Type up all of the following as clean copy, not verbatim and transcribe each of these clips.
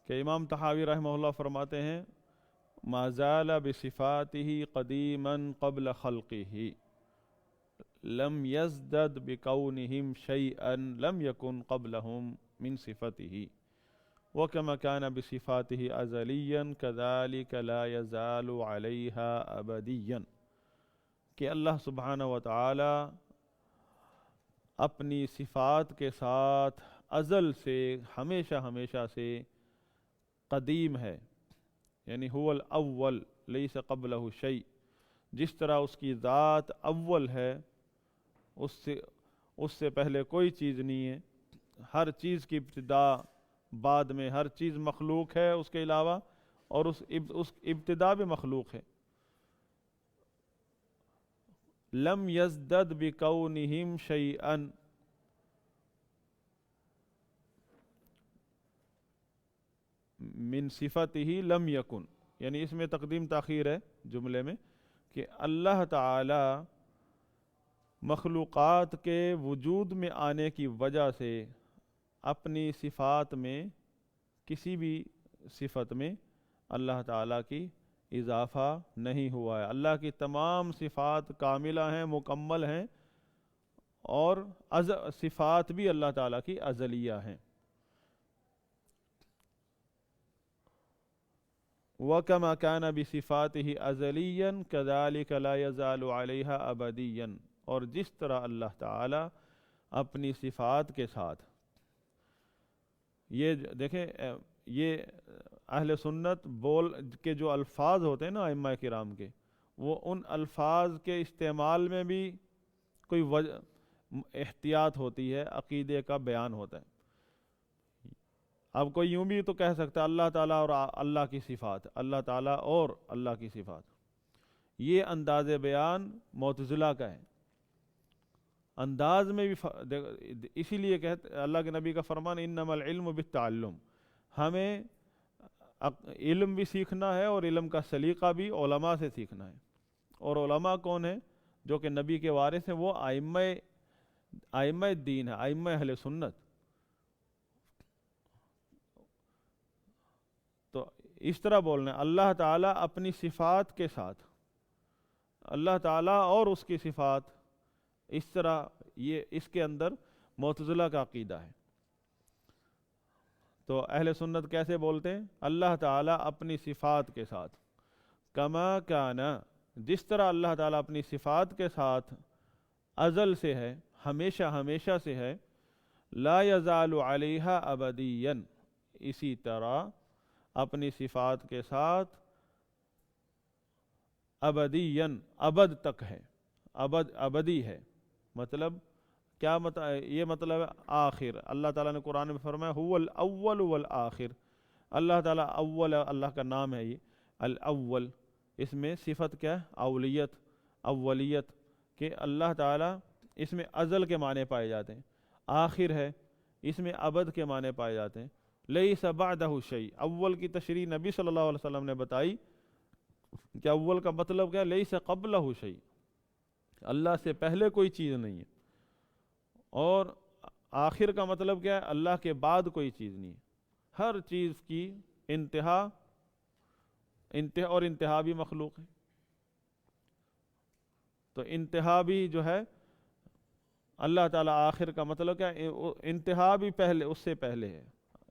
کہ امام طحاوی رحمہ اللہ فرماتے ہیں ما زال بصفاته قدیما قبل خلقه لم يزدد بكونهم شيئا لم يكن قبلهم من صفته وكما كان بصفاته أزليا كذلك لا يزال عليها أبديا، کہ اللہ سبحانہ و تعالی اپنی صفات کے ساتھ ازل سے ہمیشہ ہمیشہ سے قدیم ہے، یعنی هو الاول لیس قبلہ شیء، جس طرح اس کی ذات اول ہے، اس سے پہلے کوئی چیز نہیں ہے، ہر چیز کی ابتدا بعد میں، ہر چیز مخلوق ہے اس کے علاوہ، اور اس ابتدا بھی مخلوق ہے۔ لم یزدد بکونہم شیئا، من صفتہ لم یکن، یعنی اس میں تقدیم تاخیر ہے جملے میں، کہ اللہ تعالی مخلوقات کے وجود میں آنے کی وجہ سے اپنی صفات میں کسی بھی صفت میں اللہ تعالیٰ کی اضافہ نہیں ہوا ہے۔ اللہ کی تمام صفات کاملہ ہیں، مکمل ہیں، اور صفات بھی اللہ تعالیٰ کی ازلیہ ہیں۔ وَكَمَا كَانَ بِصِفَاتِهِ أَزَلِيًّا كَذَلِكَ لَا يَزَالُ عَلَيْهَا أَبَدِيًّا، اور جس طرح اللہ تعالی اپنی صفات کے ساتھ، یہ دیکھیں یہ اہل سنت بول کے جو الفاظ ہوتے ہیں نا ائمہ کرام کے، وہ ان الفاظ کے استعمال میں بھی کوئی احتیاط ہوتی ہے، عقیدے کا بیان ہوتا ہے۔ اب کوئی یوں بھی تو کہہ سکتا ہے اللہ تعالیٰ اور اللہ کی صفات، اللہ تعالیٰ اور اللہ کی صفات، یہ انداز بیان معتزلہ کا ہے۔ انداز میں بھی اسی لیے کہتے اللہ کے نبی کا فرمان انما العلم بالتعلم، ہمیں علم بھی سیکھنا ہے اور علم کا سلیقہ بھی علماء سے سیکھنا ہے۔ اور علماء کون ہیں؟ جو کہ نبی کے وارث ہیں، وہ ائمہ دین ہے، ائمہ اہل سنت۔ تو اس طرح بولنا ہے اللہ تعالیٰ اپنی صفات کے ساتھ، اللہ تعالیٰ اور اس کی صفات، اس طرح یہ اس کے اندر معتزلہ کا عقیدہ ہے۔ تو اہل سنت کیسے بولتے ہیں؟ اللہ تعالیٰ اپنی صفات کے ساتھ، کما کان، جس طرح اللہ تعالیٰ اپنی صفات کے ساتھ ازل سے ہے، ہمیشہ ہمیشہ سے ہے، لا یزال علیہا ابدیا، اسی طرح اپنی صفات کے ساتھ ابدیا، ابد تک ہے، ابدی ہے۔ مطلب کیا یہ مطلب ہے آخر۔ اللہ تعالیٰ نے قرآن میں فرمایا هو الاول والآخر، اللہ تعالیٰ اول، اللہ کا نام ہے یہ الاول، اس میں صفت کیا ہے؟ اولیت، اولیت، کہ اللہ تعالیٰ اس میں ازل کے معنی پائے جاتے ہیں، آخر ہے اس میں ابد کے معنی پائے جاتے ہیں۔ لیس بعدہ شیء، اول کی تشریح نبی صلی اللہ علیہ وسلم نے بتائی کہ اول کا مطلب کیا ہے؟ لیس قبلہ شیء، اللہ سے پہلے کوئی چیز نہیں ہے، اور آخر کا مطلب کیا ہے؟ اللہ کے بعد کوئی چیز نہیں ہے۔ ہر چیز کی انتہا اور انتہا بھی مخلوق ہے، تو انتہا بھی جو ہے اللہ تعالیٰ، آخر کا مطلب کیا ہے؟ انتہا بھی پہلے، اس سے پہلے ہے،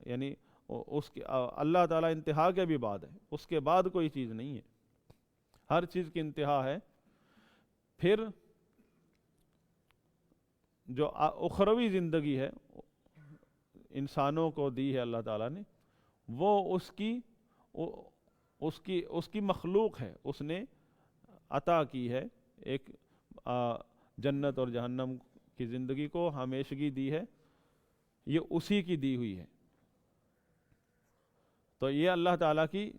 یعنی اس کی اللہ تعالیٰ انتہا کے بھی بعد ہے، اس کے بعد کوئی چیز نہیں ہے، ہر چیز کی انتہا ہے۔ پھر جو اخروی زندگی ہے انسانوں کو دی ہے اللہ تعالیٰ نے، وہ اس کی مخلوق ہے، اس نے عطا کی ہے، ایک جنت اور جہنم کی زندگی کو ہمیشگی دی ہے، یہ اسی کی دی ہوئی ہے۔ تو یہ اللہ تعالیٰ کی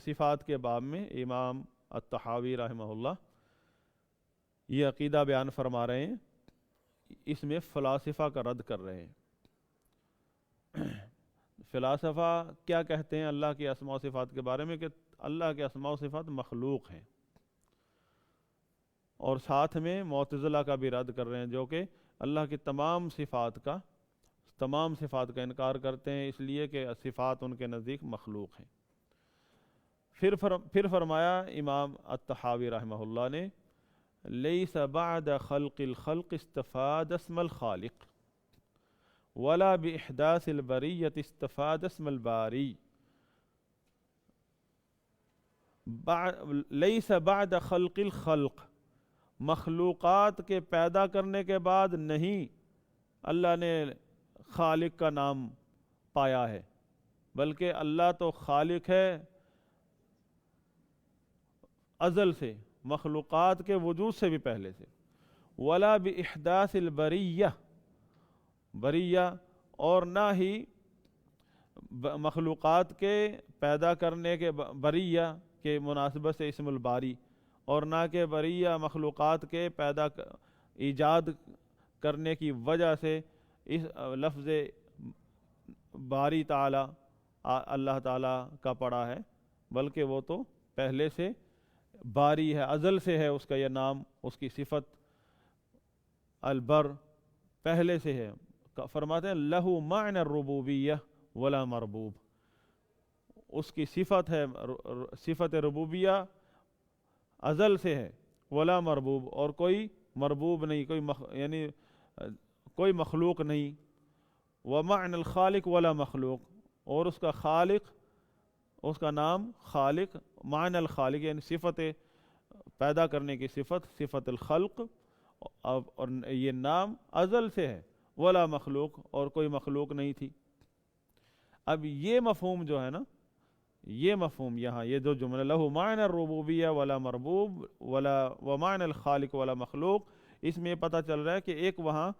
صفات کے باب میں امام الطحاوی رحمہ اللہ یہ عقیدہ بیان فرما رہے ہیں، اس میں فلاسفہ کا رد کر رہے ہیں۔ فلاسفہ کیا کہتے ہیں اللہ کی اسماء و صفات کے بارے میں؟ کہ اللہ کے اسماء و صفات مخلوق ہیں، اور ساتھ میں معتزلہ کا بھی رد کر رہے ہیں جو کہ اللہ کی تمام صفات کا تمام صفات کا انکار کرتے ہیں، اس لیے کہ صفات ان کے نزدیک مخلوق ہیں۔ پھر فرمایا امام الطحاوی رحمہ اللہ نے، لیس بعد خلق الخلق استفاد اسم الخالق ولا باحداث البریۃ استفاد اسم الباری۔ لیس بعد خلق الخلق، مخلوقات کے پیدا کرنے کے بعد نہیں اللہ نے خالق کا نام پایا ہے، بلکہ اللہ تو خالق ہے ازل سے، مخلوقات کے وجود سے بھی پہلے سے۔ ولا باحداث البریہ، بریہ اور نہ ہی مخلوقات کے پیدا کرنے کے بریہ کے مناسبت سے اسم الباری، اور نہ کہ بریہ مخلوقات کے ایجاد کرنے کی وجہ سے اس لفظ باری تعالی اللہ تعالی کا پڑا ہے، بلکہ وہ تو پہلے سے باری ہے، ازل سے ہے اس کا یہ نام، اس کی صفت البر پہلے سے ہے۔ فرماتے ہیں لہو معنی الربوبیہ ولا مربوب، اس کی صفت ہے صفت ربوبیہ ازل سے ہے، ولا مربوب، اور کوئی مربوب نہیں، کوئی مخلوق نہیں۔ ومعنی الخالق ولا مخلوق، اور اس کا خالق، اس کا نام خالق، معنی الخالق یعنی صفت پیدا کرنے کی صفت الخلق، اور یہ نام ازل سے ہے، ولا مخلوق، اور کوئی مخلوق نہیں تھی۔ اب یہ مفہوم جو ہے نا، یہ مفہوم یہاں یہ جو جملہ لہو معنی الربوبیہ ولا مربوب ولا ومعنی الخالق ولا مخلوق، اس میں پتہ چل رہا ہے کہ ایک وہاں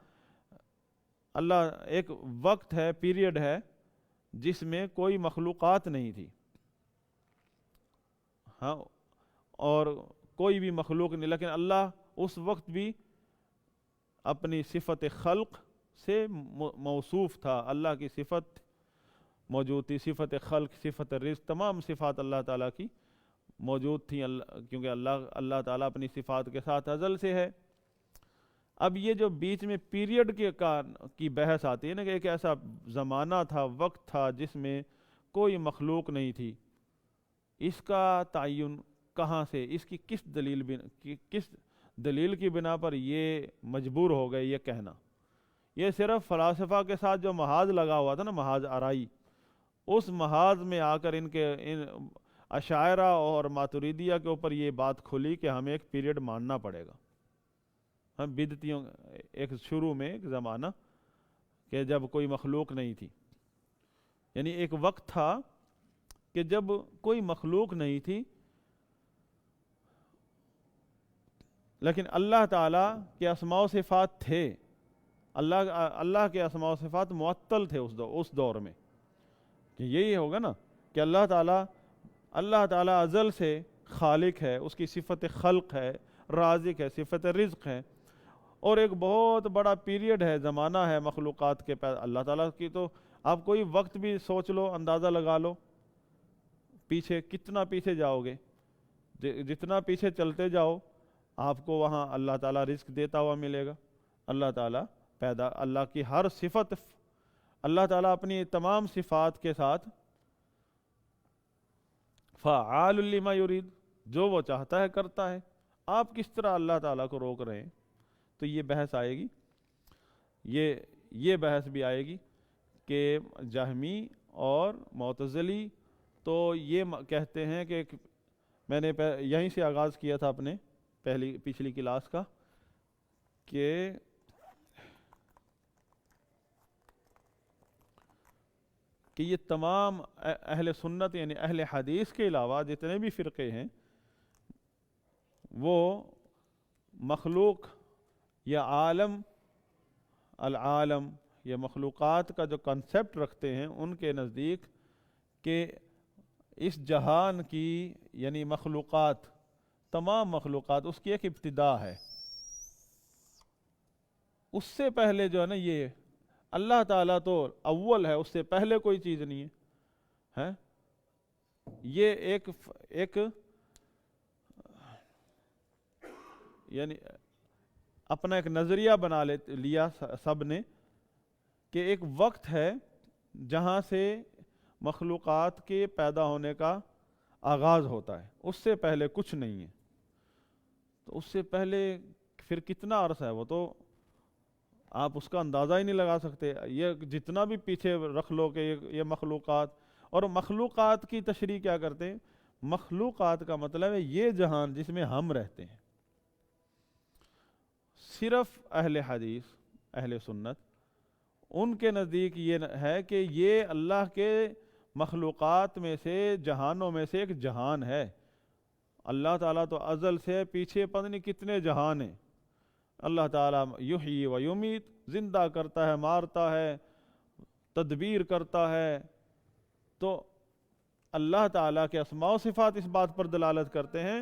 اللہ ایک وقت ہے، پیریڈ ہے جس میں کوئی مخلوقات نہیں تھی، ہاں، اور کوئی بھی مخلوق نہیں، لیکن اللہ اس وقت بھی اپنی صفت خلق سے موصوف تھا، اللہ کی صفت موجود تھی، صفت خلق، صفت رزق، تمام صفات اللہ تعالیٰ کی موجود تھیں، کیونکہ اللہ تعالیٰ اپنی صفات کے ساتھ ازل سے ہے۔ اب یہ جو بیچ میں پیریڈ کی بحث آتی ہے نا، کہ ایک ایسا زمانہ تھا، وقت تھا جس میں کوئی مخلوق نہیں تھی، اس کا تعین کہاں سے، اس کی کس دلیل کی بنا پر یہ مجبور ہو گئے یہ کہنا؟ یہ صرف فلاسفہ کے ساتھ جو محاذ لگا ہوا تھا نا، محاذ آرائی، اس محاذ میں آ کر ان اشاعرہ اور ماتریدیہ کے اوپر یہ بات کھلی کہ ہمیں ایک پیریڈ ماننا پڑے گا، ہم بدعتیوں ایک شروع میں ایک زمانہ کہ جب کوئی مخلوق نہیں تھی، یعنی ایک وقت تھا کہ جب کوئی مخلوق نہیں تھی، لیکن اللہ تعالیٰ کے اسماء و صفات تھے، اللہ کے اسماء و صفات معطل تھے اس دور میں، کہ یہی ہوگا نا کہ اللہ تعالیٰ ازل سے خالق ہے، اس کی صفت خلق ہے، رازق ہے، صفت رزق ہے، اور ایک بہت بڑا پیریڈ ہے، زمانہ ہے مخلوقات کے اللہ تعالیٰ کی، تو آپ کوئی وقت بھی سوچ لو، اندازہ لگا لو، پیچھے کتنا پیچھے جاؤ گے، جتنا پیچھے چلتے جاؤ آپ کو وہاں اللہ تعالیٰ رزق دیتا ہوا ملے گا، اللہ تعالیٰ اللہ کی ہر صفت، اللہ تعالیٰ اپنی تمام صفات کے ساتھ فعال لما یرید، جو وہ چاہتا ہے کرتا ہے، آپ کس طرح اللہ تعالیٰ کو روک رہے ہیں؟ تو یہ بحث آئے گی، یہ بحث بھی آئے گی کہ جہمی اور معتزلی تو یہ کہتے ہیں کہ میں نے یہیں سے آغاز کیا تھا اپنے پچھلی کلاس کا، کہ یہ تمام اہل سنت یعنی اہل حدیث کے علاوہ جتنے بھی فرقے ہیں وہ مخلوق یا العالم یا مخلوقات کا جو کنسپٹ رکھتے ہیں، ان کے نزدیک کہ اس جہان کی یعنی مخلوقات، تمام مخلوقات، اس کی ایک ابتدا ہے، اس سے پہلے جو ہے نا یہ اللہ تعالیٰ تو اول ہے، اس سے پہلے کوئی چیز نہیں ہے، یہ ایک یعنی اپنا ایک نظریہ بنا لیا سب نے کہ ایک وقت ہے جہاں سے مخلوقات کے پیدا ہونے کا آغاز ہوتا ہے، اس سے پہلے کچھ نہیں ہے. تو اس سے پہلے پھر کتنا عرصہ ہے وہ تو آپ اس کا اندازہ ہی نہیں لگا سکتے. یہ جتنا بھی پیچھے رکھ لو کہ یہ مخلوقات، اور مخلوقات کی تشریح کیا کرتے ہیں؟ مخلوقات کا مطلب ہے یہ جہان جس میں ہم رہتے ہیں. صرف اہل حدیث، اہل سنت، ان کے نزدیک یہ ہے کہ یہ اللہ کے مخلوقات میں سے، جہانوں میں سے ایک جہان ہے. اللہ تعالیٰ تو ازل سے پیچھے پتہ نہیں کتنے جہان ہیں. اللہ تعالیٰ یحیی و یمیت، زندہ کرتا ہے، مارتا ہے، تدبیر کرتا ہے. تو اللہ تعالیٰ کے اسماء و صفات اس بات پر دلالت کرتے ہیں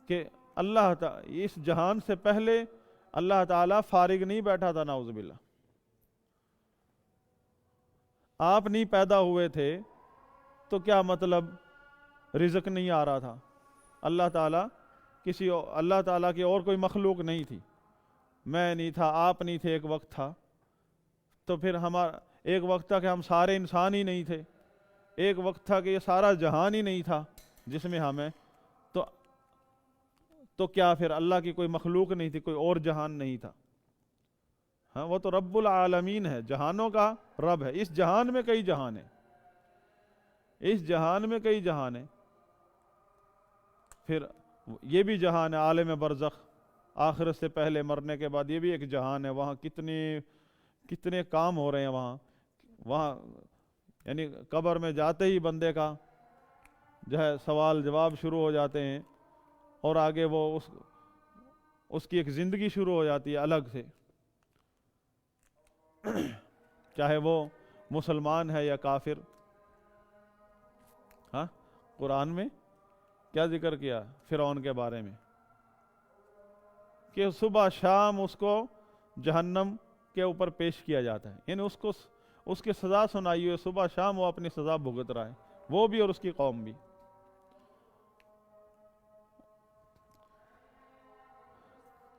کہ اللہ تعالیٰ اس جہان سے پہلے اللہ تعالیٰ فارغ نہیں بیٹھا تھا. نعوذ باللہ، آپ نہیں پیدا ہوئے تھے تو کیا مطلب رزق نہیں آ رہا تھا؟ اللہ تعالیٰ کی اور کوئی مخلوق نہیں تھی. میں نہیں تھا، آپ نہیں تھے، ایک وقت تھا. تو پھر ہمارا ایک وقت تھا کہ ہم سارے انسان ہی نہیں تھے، ایک وقت تھا کہ یہ سارا جہان ہی نہیں تھا جس میں ہمیں. تو کیا پھر اللہ کی کوئی مخلوق نہیں تھی، کوئی اور جہان نہیں تھا؟ ہاں، وہ تو رب العالمین ہے، جہانوں کا رب ہے. اس جہان میں کئی جہان ہیں، اس جہان میں کئی جہان ہیں. پھر یہ بھی جہان ہے عالم برزخ، آخرت سے پہلے مرنے کے بعد، یہ بھی ایک جہان ہے. وہاں کتنے کام ہو رہے ہیں وہاں یعنی قبر میں جاتے ہی بندے کا جو ہے سوال جواب شروع ہو جاتے ہیں، اور آگے وہ اس کی ایک زندگی شروع ہو جاتی ہے الگ سے. چاہے وہ مسلمان ہے یا کافر. ہاں، قرآن میں کیا ذکر کیا فرعون کے بارے میں کہ صبح شام اس کو جہنم کے اوپر پیش کیا جاتا ہے. یعنی اس کی سزا سنائی ہوئی، صبح شام وہ اپنی سزا بھگت رہا ہے، وہ بھی اور اس کی قوم بھی.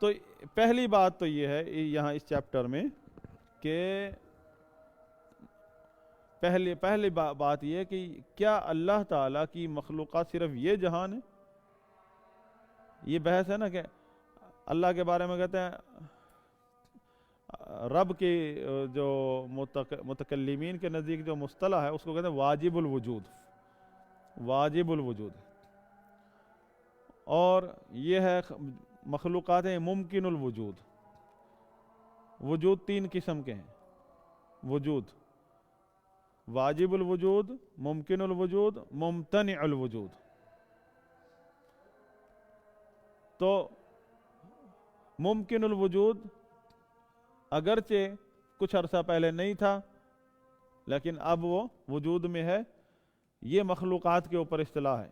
تو پہلی بات تو یہ ہے یہاں اس چیپٹر میں کہ پہلی بات یہ کہ کیا اللہ تعالیٰ کی مخلوقات صرف یہ جہان ہے؟ یہ بحث ہے نا کہ اللہ کے بارے میں کہتے ہیں رب کی جو متکلمین کے نزدیک جو مصطلح ہے اس کو کہتے ہیں واجب الوجود، واجب الوجود. اور یہ ہے مخلوقات ہیں ممکن الوجود. وجود تین قسم کے ہیں، وجود واجب الوجود، ممکن الوجود، ممتنع الوجود. تو ممکن الوجود اگرچہ کچھ عرصہ پہلے نہیں تھا لیکن اب وہ وجود میں ہے، یہ مخلوقات کے اوپر اصطلاح ہے.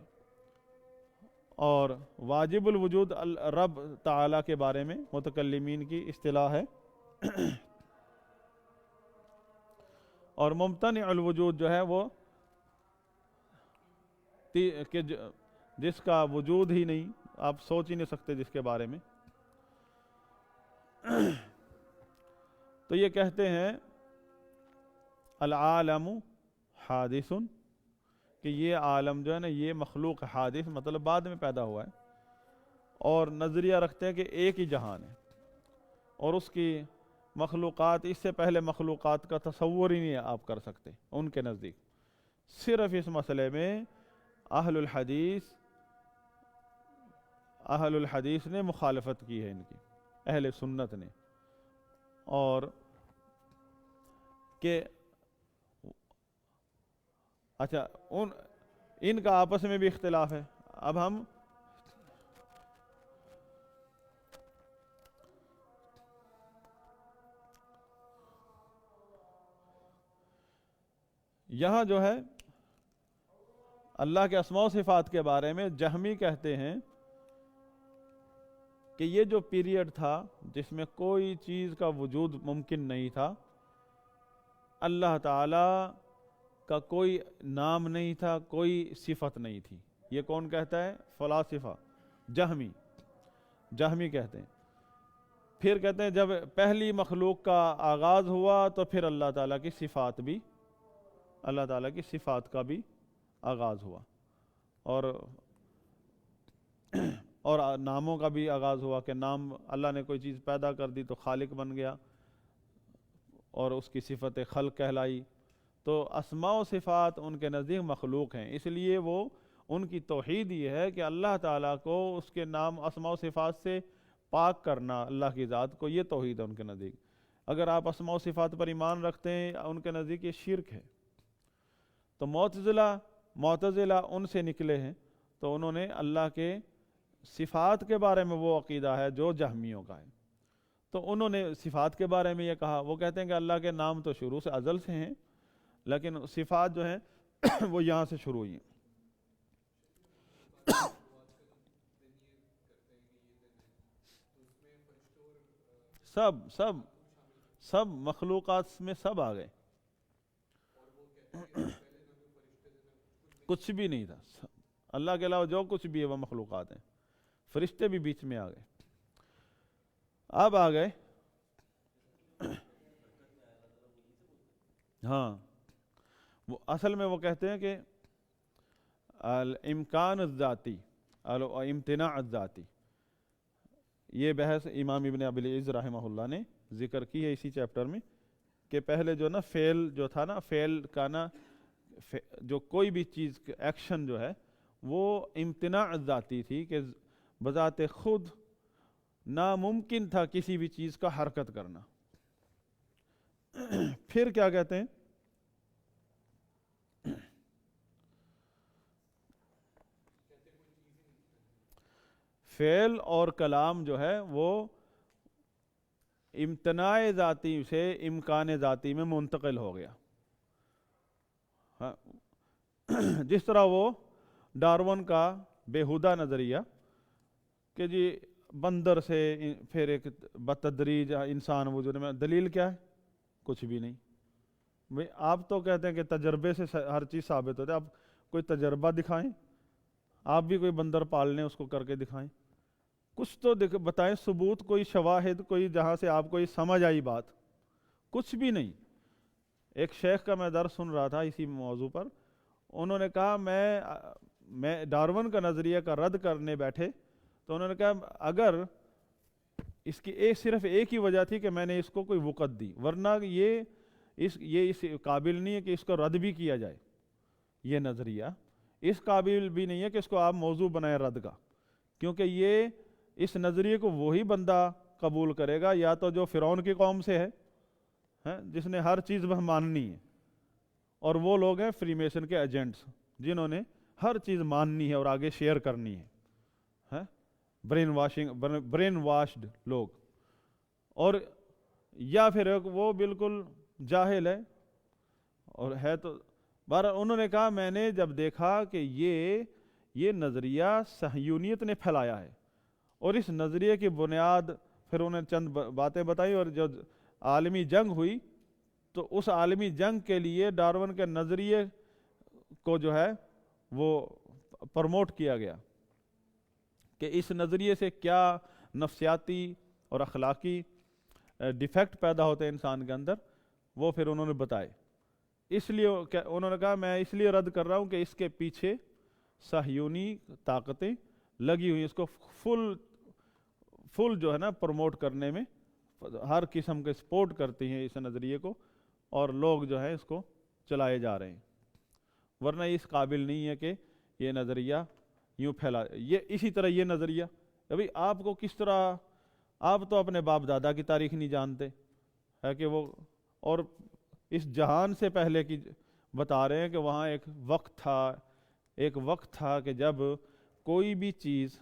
اور واجب الوجود رب تعالیٰ کے بارے میں متکلمین کی اصطلاح ہے. اور ممتنع الوجود جو ہے وہ کہ جس کا وجود ہی نہیں، آپ سوچ ہی نہیں سکتے جس کے بارے میں. تو یہ کہتے ہیں العالم حادث، کہ یہ عالم جو ہے نا یہ مخلوق حادث مطلب بعد میں پیدا ہوا ہے. اور نظریہ رکھتے ہیں کہ ایک ہی جہان ہے اور اس کی مخلوقات، اس سے پہلے مخلوقات کا تصور ہی نہیں آپ کر سکتے ان کے نزدیک. صرف اس مسئلے میں اہل الحدیث نے مخالفت کی ہے ان کی، اہل سنت نے. اور کہ اچھا ان کا آپس میں بھی اختلاف ہے. اب ہم یہاں جو ہے اللہ کے اسماء و صفات کے بارے میں جہمی کہتے ہیں کہ یہ جو پیریڈ تھا جس میں کوئی چیز کا وجود ممکن نہیں تھا، اللہ تعالیٰ کا کوئی نام نہیں تھا، کوئی صفت نہیں تھی. یہ کون کہتا ہے؟ فلاسفہ، جہمی کہتے ہیں. پھر کہتے ہیں جب پہلی مخلوق کا آغاز ہوا تو پھر اللہ تعالیٰ کی صفات بھی، اللہ تعالیٰ کی صفات کا بھی آغاز ہوا، اور ناموں کا بھی آغاز ہوا کہ نام، اللہ نے کوئی چیز پیدا کر دی تو خالق بن گیا اور اس کی صفت خلق کہلائی۔ تو اسماء و صفات ان کے نزدیک مخلوق ہیں، اس لیے وہ ان کی توحید یہ ہے کہ اللہ تعالیٰ کو اس کے نام اسماء و صفات سے پاک کرنا، اللہ کی ذات کو، یہ توحید ہے ان کے نزدیک۔ اگر آپ اسماء و صفات پر ایمان رکھتے ہیں ان کے نزدیک یہ شرک ہے۔ تو معتزلہ ان سے نکلے ہیں، تو انہوں نے اللہ کے صفات کے بارے میں وہ عقیدہ ہے جو جہمیوں کا ہے، تو انہوں نے صفات کے بارے میں یہ کہا، وہ کہتے ہیں کہ اللہ کے نام تو شروع سے ازل سے ہیں، لیکن صفات جو ہیں وہ یہاں سے شروع ہوئی ہیں۔ سب مخلوقات میں سب آ گئے، کچھ بھی نہیں تھا، اللہ کے علاوہ جو کچھ بھی ہے وہ مخلوقات ہیں، فرشتے بھی بیچ میں آ گئے، اب آ گئے۔ ہاں، وہ اصل میں وہ کہتے ہیں کہ الامکان الذاتی، الامتناع الذاتی، یہ بحث امام ابن ابی العز رحمہ اللہ نے ذکر کی ہے اسی چیپٹر میں، کہ پہلے جو نا فعل جو تھا نا، فعل کا نا، جو کوئی بھی چیز ایکشن جو ہے وہ امتناع ذاتی تھی، کہ بذات خود ناممکن تھا کسی بھی چیز کا حرکت کرنا۔ پھر کیا کہتے ہیں، فعل اور کلام جو ہے وہ امتناع ذاتی سے امکان ذاتی میں منتقل ہو گیا۔ جس طرح وہ ڈارون کا بےہودہ نظریہ کہ جی بندر سے پھر ایک بتدریج انسان وجود میں، دلیل کیا ہے؟ کچھ بھی نہیں۔ بھئی آپ تو کہتے ہیں کہ تجربے سے ہر چیز ثابت ہوتا ہے، آپ کوئی تجربہ دکھائیں، آپ بھی کوئی بندر پال لیں، اس کو کر کے دکھائیں، کچھ تو بتائیں ثبوت، کوئی شواہد، کوئی جہاں سے آپ کو یہ سمجھ آئی بات، کچھ بھی نہیں۔ ایک شیخ کا میں درس سن رہا تھا اسی موضوع پر، انہوں نے کہا میں ڈارون کا نظریہ کا رد کرنے بیٹھے تو انہوں نے کہا اگر اس کی صرف ایک ہی وجہ تھی کہ میں نے اس کو کوئی وقت دی، ورنہ یہ اس قابل نہیں ہے کہ اس کو رد بھی کیا جائے، یہ نظریہ اس قابل بھی نہیں ہے کہ اس کو آپ موضوع بنائیں رد کا، کیونکہ یہ اس نظریے کو وہی بندہ قبول کرے گا یا تو جو فرعون کی قوم سے ہے جس نے ہر چیز وہ ماننی ہے، اور وہ لوگ ہیں فری میسن کے ایجنٹس جنہوں نے ہر چیز ماننی ہے اور آگے شیئر کرنی ہے، برین واشڈ لوگ، اور یا پھر وہ بالکل جاہل ہے اور ہے تو بہرحال انہوں نے کہا میں نے جب دیکھا کہ یہ نظریہ صہیونیت نے پھیلایا ہے، اور اس نظریے کی بنیاد پھر انہیں چند باتیں بتائی، اور جو عالمی جنگ ہوئی تو اس عالمی جنگ کے لیے ڈارون کے نظریے کو جو ہے وہ پروموٹ کیا گیا کہ اس نظریے سے کیا نفسیاتی اور اخلاقی ڈیفیکٹ پیدا ہوتے ہیں انسان کے اندر، وہ پھر انہوں نے بتائے۔ اس لیے انہوں نے کہا میں اس لیے رد کر رہا ہوں کہ اس کے پیچھے صہیونی طاقتیں لگی ہوئی، اس کو فل جو ہے نا پروموٹ کرنے میں ہر قسم کے سپورٹ کرتی ہیں اس نظریے کو، اور لوگ جو ہے اس کو چلائے جا رہے ہیں، ورنہ اس قابل نہیں ہے کہ یہ نظریہ یوں پھیلا۔ یہ اسی طرح یہ نظریہ ابھی آپ کو کس طرح، آپ تو اپنے باپ دادا کی تاریخ نہیں جانتے ہے کہ وہ، اور اس جہان سے پہلے کی بتا رہے ہیں کہ وہاں ایک وقت تھا کہ جب کوئی بھی چیز،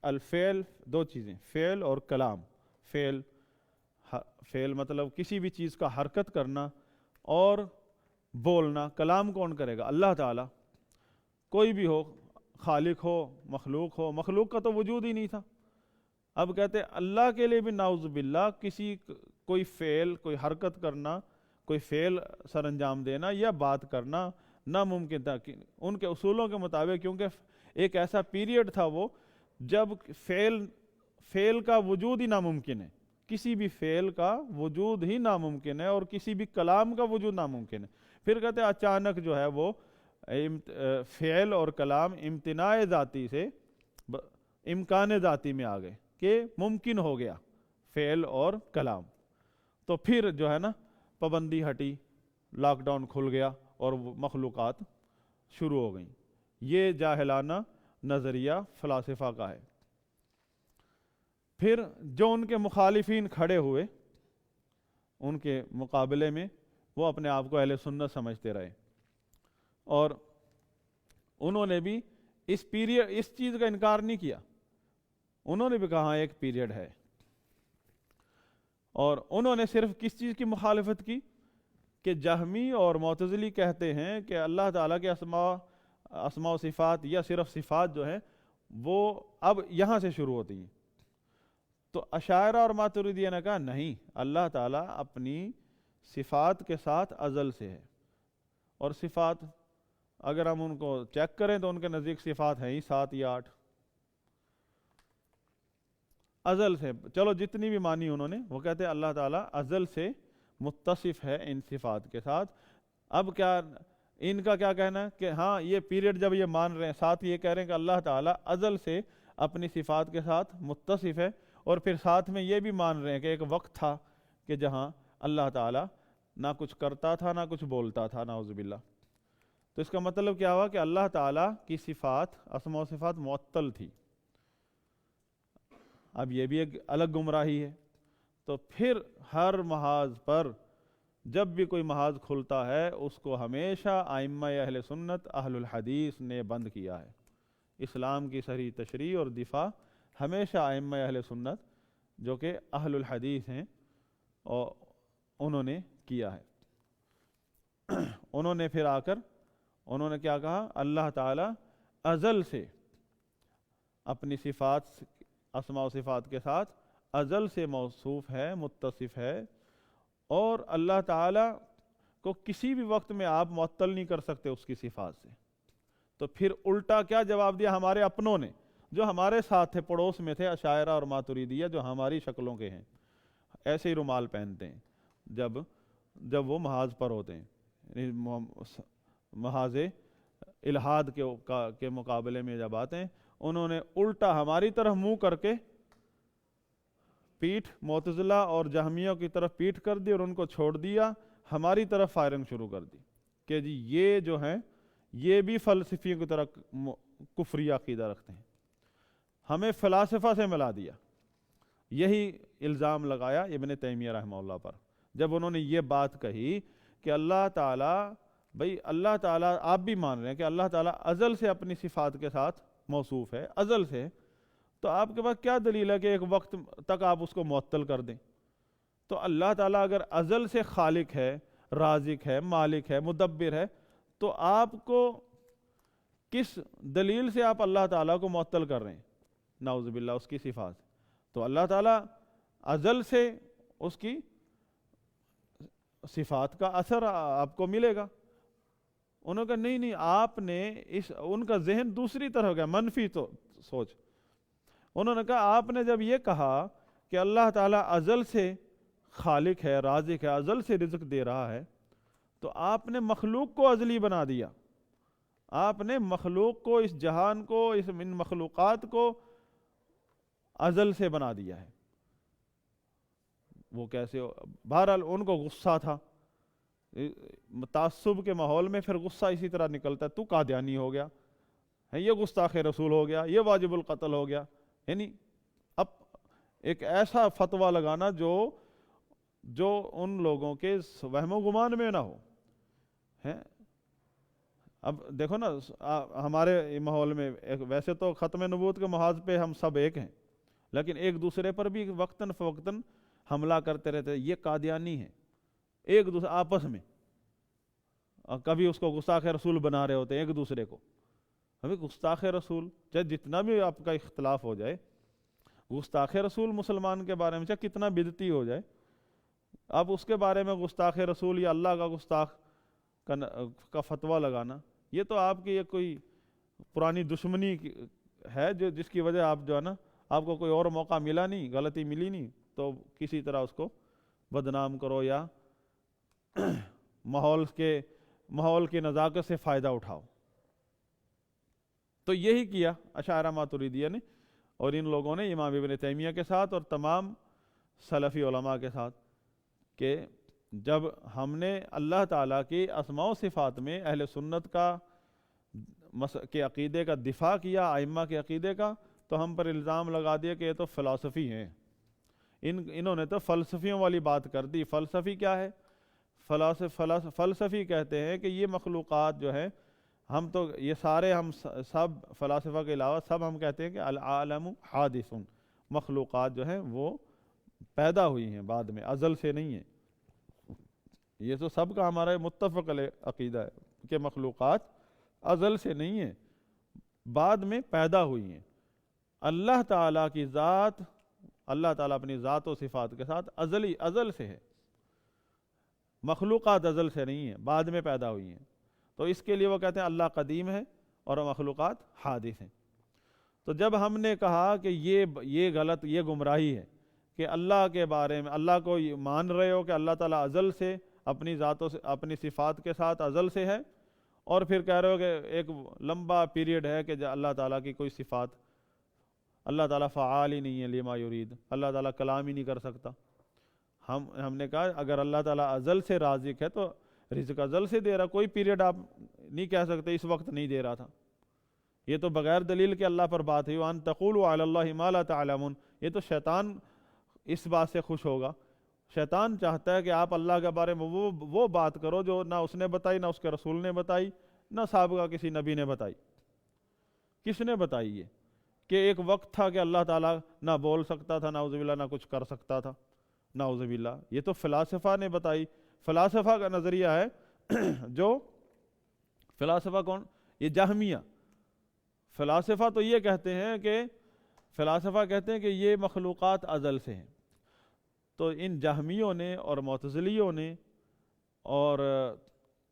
الفعل، دو چیزیں، فعل اور کلام، فعل مطلب کسی بھی چیز کا حرکت کرنا اور بولنا، کلام کون کرے گا؟ اللہ تعالیٰ، کوئی بھی ہو، خالق ہو، مخلوق کا تو وجود ہی نہیں تھا۔ اب کہتے ہیں اللہ کے لیے بھی نعوذ باللہ کوئی فعل، کوئی حرکت کرنا، کوئی فعل سر انجام دینا یا بات کرنا ناممکن تھا ان کے اصولوں کے مطابق، کیونکہ ایک ایسا پیریڈ تھا وہ جب فعل کا وجود ہی ناممکن ہے، کسی بھی فعل کا وجود ہی ناممکن ہے اور کسی بھی کلام کا وجود ناممکن ہے. پھر کہتے ہیں اچانک جو ہے وہ فعل اور کلام امتناع ذاتی سے امکان ذاتی میں آ گئے کہ ممکن ہو گیا فعل اور کلام. تو پھر جو ہے نا پابندی ہٹی، لاک ڈاؤن کھل گیا اور مخلوقات شروع ہو گئیں. یہ جاہلانہ نظریہ فلاسفہ کا ہے. پھر جو ان کے مخالفین کھڑے ہوئے ان کے مقابلے میں، وہ اپنے آپ کو اہل سنت سمجھتے رہے، اور انہوں نے بھی اس چیز کا انکار نہیں کیا. انہوں نے بھی کہا ایک پیریڈ ہے، اور انہوں نے صرف کس چیز کی مخالفت کی کہ جہمی اور معتزلی کہتے ہیں کہ اللہ تعالیٰ کے اسماء و صفات یا صرف صفات جو ہیں وہ اب یہاں سے شروع ہوتی ہیں. تو اشاعرہ اور ماتریدیہ نے کہا نہیں، اللہ تعالیٰ اپنی صفات کے ساتھ ازل سے ہے، اور صفات اگر ہم ان کو چیک کریں تو ان کے نزدیک صفات ہیں ہی 7 یا 8 ازل سے. چلو جتنی بھی مانی انہوں نے، وہ کہتے ہیں اللہ تعالیٰ ازل سے متصف ہے ان صفات کے ساتھ. اب کیا ان کا کیا کہنا ہے کہ ہاں یہ پیریڈ جب یہ مان رہے ہیں، ساتھ یہ کہہ رہے ہیں کہ اللہ تعالیٰ ازل سے اپنی صفات کے ساتھ متصف ہے، اور پھر ساتھ میں یہ بھی مان رہے ہیں کہ ایک وقت تھا کہ جہاں اللہ تعالیٰ نہ کچھ کرتا تھا نہ کچھ بولتا تھا، نعوذ باللہ. تو اس کا مطلب کیا ہوا کہ اللہ تعالیٰ کی صفات، اسماء و صفات معطل تھی. اب یہ بھی ایک الگ گمراہی ہے. تو پھر ہر محاذ پر جب بھی کوئی محاذ کھلتا ہے اس کو ہمیشہ ائمہ اہل سنت اہل الحدیث نے بند کیا ہے. اسلام کی صحیح تشریح اور دفاع ہمیشہ ائمہ اہل سنت جو کہ اہل الحدیث ہیں اور انہوں نے کیا ہے. انہوں نے پھر آ کر انہوں نے کیا کہا؟ اللہ تعالیٰ ازل سے اپنی صفات، اسماء و صفات کے ساتھ ازل سے موصوف ہے، متصف ہے، اور اللہ تعالیٰ کو کسی بھی وقت میں آپ معطل نہیں کر سکتے اس کی صفات سے. تو پھر الٹا کیا جواب دیا ہمارے اپنوں نے جو ہمارے ساتھ تھے، پڑوس میں تھے، اشاعرہ اور ماتریدیہ جو ہماری شکلوں کے ہیں، ایسے ہی رومال پہنتے ہیں جب وہ محاذ پر ہوتے ہیں، محاذ الہاد کے مقابلے میں جب آتے ہیں، انہوں نے الٹا ہماری طرف منہ کر کے پیٹھ معتزلہ اور جہمیوں کی طرف پیٹھ کر دی اور ان کو چھوڑ دیا، ہماری طرف فائرنگ شروع کر دی کہ جی یہ جو ہیں یہ بھی فلسفیوں کی طرح کفری عقیدہ رکھتے ہیں، ہمیں فلاسفہ سے ملا دیا. یہی الزام لگایا ابن تیمیہ رحمہ اللہ پر جب انہوں نے یہ بات کہی کہ اللہ تعالیٰ، بھئی اللہ تعالیٰ آپ بھی مان رہے ہیں کہ اللہ تعالیٰ ازل سے اپنی صفات کے ساتھ موصوف ہے، ازل سے، تو آپ کے پاس کیا دلیل ہے کہ ایک وقت تک آپ اس کو معطل کر دیں؟ تو اللہ تعالیٰ اگر ازل سے خالق ہے، رازق ہے، مالک ہے، مدبر ہے، تو آپ کو کس دلیل سے آپ اللہ تعالیٰ کو معطل کر رہے ہیں؟ نعوذ باللہ اس کی صفات. تو اللہ تعالیٰ ازل سے اس کی صفات کا اثر آپ کو ملے گا. انہوں نے کہا نہیں آپ نے ان کا ذہن دوسری طرح گیا، منفی تو سوچ. انہوں نے کہا آپ نے جب یہ کہا کہ اللہ تعالیٰ ازل سے خالق ہے، رازق ہے، ازل سے رزق دے رہا ہے، تو آپ نے مخلوق کو ازلی بنا دیا. آپ نے مخلوق کو، اس جہان کو، ان مخلوقات کو ازل سے بنا دیا ہے. وہ کیسے؟ بہرحال ان کو غصہ تھا، تعصب کے ماحول میں پھر غصہ اسی طرح نکلتا ہے، تو قادیانی ہو گیا، یہ گستاخ رسول ہو گیا، یہ واجب القتل ہو گیا. یعنی اب ایک ایسا فتویٰ لگانا جو ان لوگوں کے وہم و گمان میں نہ ہو. اب دیکھو نا ہمارے ماحول میں ویسے تو ختم نبوت کے محاذ پہ ہم سب ایک ہیں، لیکن ایک دوسرے پر بھی وقتاً فوقتاً حملہ کرتے رہتے ہیں. یہ قادیانی ہیں، ایک دوسرے آپس میں کبھی اس کو گستاخ رسول بنا رہے ہوتے ہیں ایک دوسرے کو. ابھی گستاخ رسول چاہے جتنا بھی آپ کا اختلاف ہو جائے، گستاخ رسول مسلمان کے بارے میں چاہے کتنا بدعتی ہو جائے، آپ اس کے بارے میں گستاخ رسول یا اللہ کا گستاخ کا فتویٰ لگانا، یہ تو آپ کی ایک کوئی پرانی دشمنی ہے جس کی وجہ آپ جو ہے نا، آپ کو کوئی اور موقع ملا نہیں، غلطی ملی نہیں، تو کسی طرح اس کو بدنام کرو یا ماحول کی نزاکت سے فائدہ اٹھاؤ. تو یہی کیا اشاعرہ ماتریدیہ نے اور ان لوگوں نے امام ابن تیمیہ کے ساتھ اور تمام سلفی علماء کے ساتھ، کہ جب ہم نے اللہ تعالیٰ کی اسماء و صفات میں اہل سنت کے عقیدے کا دفاع کیا، ائمہ کے عقیدے کا، تو ہم پر الزام لگا دیا کہ یہ تو فلسفی ہیں. انہوں نے تو فلسفیوں والی بات کر دی. فلسفی کیا ہے؟ فلسفی کہتے ہیں کہ یہ مخلوقات جو ہیں، ہم تو یہ سارے ہم سب فلاسفہ کے علاوہ سب ہم کہتے ہیں کہ العالم حادث، مخلوقات جو ہیں وہ پیدا ہوئی ہیں بعد میں، ازل سے نہیں ہیں. یہ تو سب کا ہمارا متفق عقیدہ ہے کہ مخلوقات ازل سے نہیں ہیں، بعد میں پیدا ہوئی ہیں. اللہ تعالیٰ کی ذات، اللہ تعالیٰ اپنی ذات و صفات کے ساتھ ازل سے ہے، مخلوقات ازل سے نہیں ہیں، بعد میں پیدا ہوئی ہیں. تو اس کے لیے وہ کہتے ہیں اللہ قدیم ہے اور مخلوقات حادث ہیں. تو جب ہم نے کہا کہ یہ غلط، یہ گمراہی ہے کہ اللہ کے بارے میں اللہ کو مان رہے ہو کہ اللہ تعالیٰ ازل سے اپنی ذاتوں سے اپنی صفات کے ساتھ ازل سے ہے، اور پھر کہہ رہے ہو کہ ایک لمبا پیریڈ ہے کہ اللہ تعالیٰ کی کوئی صفات، اللہ تعالیٰ فعال ہی نہیں ہے لما یرید، اللہ تعالیٰ کلام ہی نہیں کر سکتا. ہم نے کہا اگر اللہ تعالیٰ ازل سے رازق ہے تو رزق ازل سے دے رہا، کوئی پیریڈ آپ نہیں کہہ سکتے اس وقت نہیں دے رہا تھا. یہ تو بغیر دلیل کے اللہ پر بات ہے. وَأَن تَقُولُوا عَلَى اللَّهِ مَا لَا تَعْلَمُونَ. یہ تو شیطان اس بات سے خوش ہوگا. شیطان چاہتا ہے کہ آپ اللہ کے بارے میں وہ بات کرو جو نہ اس نے بتائی، نہ اس کے رسول نے بتائی، نہ سابقہ کسی نبی نے بتائی. کس نے بتائی؟ یہ کہ ایک وقت تھا کہ اللہ تعالیٰ نہ بول سکتا تھا، نعوذ باللہ، نہ کچھ کر سکتا تھا، نعوذ باللہ. یہ تو فلاسفہ نے بتائی. فلاسفہ کا نظریہ ہے جو فلاسفہ کون؟ یہ جہمیہ. فلاسفہ تو یہ کہتے ہیں کہ یہ مخلوقات ازل سے ہیں. تو ان جہمیوں نے اور معتزلیوں نے اور